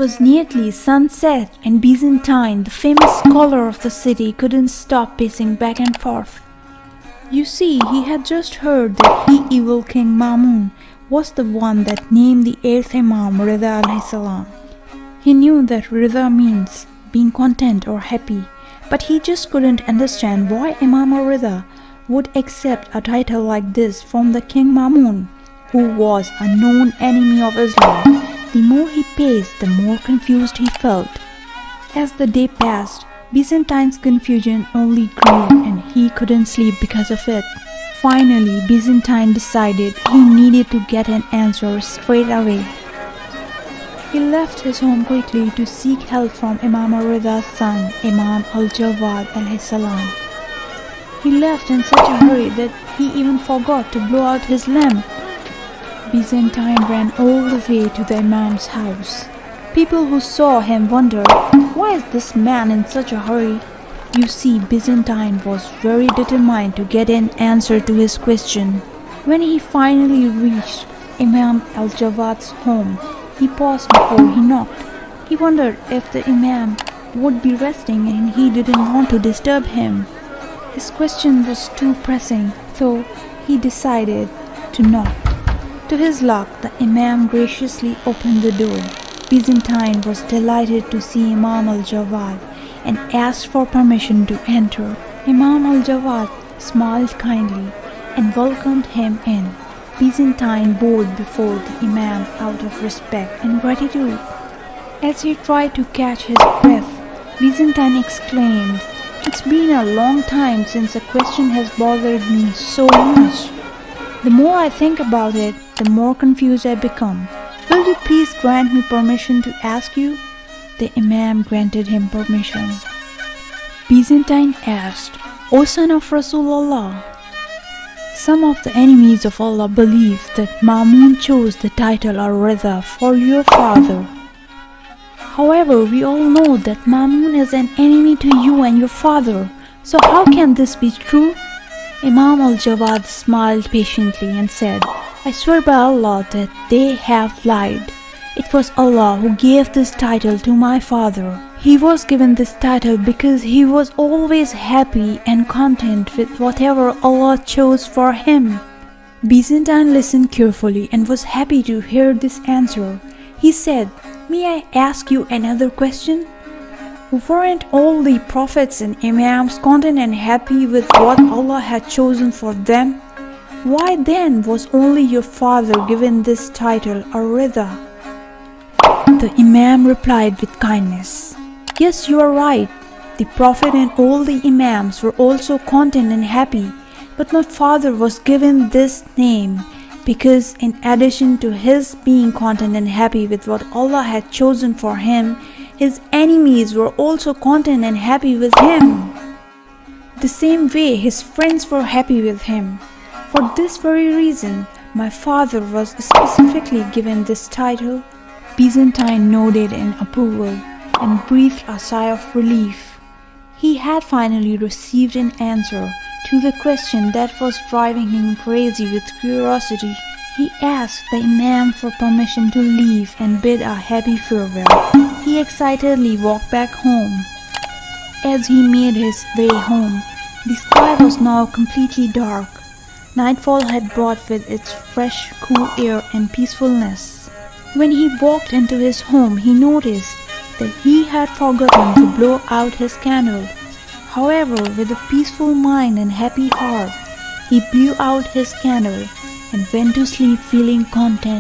was nearly sunset, and Byzantine, the famous scholar of the city, couldn't stop pacing back and forth. You see, he had just heard that the evil king Mamun was the one that named the 8th Imam, Raza alayhi salam. He knew that Raza means being content or happy, but he just couldn't understand why Imam Raza would accept a title like this from the king Mamun, who was a known enemy of Islam. The more he paced, the more confused he felt. As the day passed, Byzantine's confusion only grew and he couldn't sleep because of it. Finally, Byzantine decided he needed to get an answer straight away. He left his home quickly to seek help from Imam Raza's son, Imam alayhi salam. He left in such a hurry that he even forgot to blow out his lamp. Byzantine ran all the way to the Imam's house. People who saw him wondered, why is this man in such a hurry? You see, Byzantine was very determined to get an answer to his question. When he finally reached Imam al-Jawad's home, he paused before he knocked. He wondered if the Imam would be resting and he didn't want to disturb him. His question was too pressing, so he decided to knock. To his luck, the Imam graciously opened the door. Byzantine was delighted to see Imam al-Jawad and asked for permission to enter. Imam al-Jawad smiled kindly and welcomed him in. Byzantine bowed before the Imam out of respect and gratitude. As he tried to catch his breath, Byzantine exclaimed, "It's been a long time since a question has bothered me so much. The more I think about it, the more confused I become. Will you please grant me permission to ask you?" The Imam granted him permission. Byzantine asked, "O son of Rasulullah, some of the enemies of Allah believe that Mamun chose the title Al-Raza for your father. However, we all know that Mamun is an enemy to you and your father, so how can this be true?" Imam al-Jawad smiled patiently and said, "I swear by Allah that they have lied. It was Allah who gave this title to my father. He was given this title because he was always happy and content with whatever Allah chose for him." Byzantine listened carefully and was happy to hear this answer. He said, "May I ask you another question? Weren't all the prophets and imams content and happy with what Allah had chosen for them? Why then was only your father given this title, Ar-Raza?" The Imam replied with kindness, "Yes, you are right. The Prophet and all the Imams were also content and happy, but my father was given this name because in addition to his being content and happy with what Allah had chosen for him, his enemies were also content and happy with him. The same way his friends were happy with him. For this very reason, my father was specifically given this title." Byzantine nodded in approval and breathed a sigh of relief. He had finally received an answer to the question that was driving him crazy with curiosity. He asked the Imam for permission to leave and bid a happy farewell. He excitedly walked back home. As he made his way home, the sky was now completely dark. Nightfall had brought with its fresh, cool air and peacefulness. When he walked into his home, he noticed that he had forgotten to blow out his candle. However, with a peaceful mind and happy heart, he blew out his candle and went to sleep feeling content.